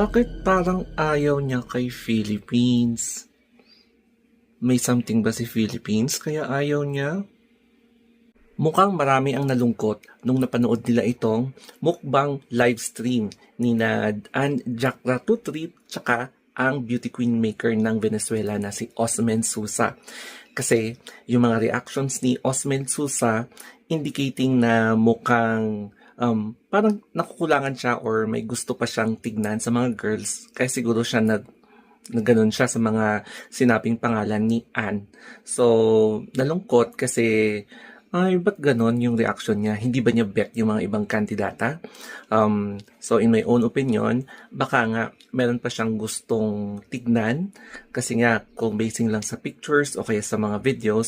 Bakit parang ayaw niya kay Philippines? May something ba si Philippines kaya ayaw niya? Mukhang marami ang nalungkot nung napanood nila itong mukbang livestream ni Ann Jacra Tutrip tsaka ang beauty queen maker ng Venezuela na si Osmen Susa. Kasi yung mga reactions ni Osmen Susa indicating na mukhang parang nakukulangan siya or may gusto pa siyang tignan sa mga girls. Kaya siguro siya na ganun siya sa mga sinabing pangalan ni Anne. So, nalungkot kasi ay, ba't ganon yung reaction niya? Hindi ba niya bet yung mga ibang kandidata? So, in my own opinion, baka nga meron pa siyang gustong tignan kasi nga kung basing lang sa pictures o kaya sa mga videos,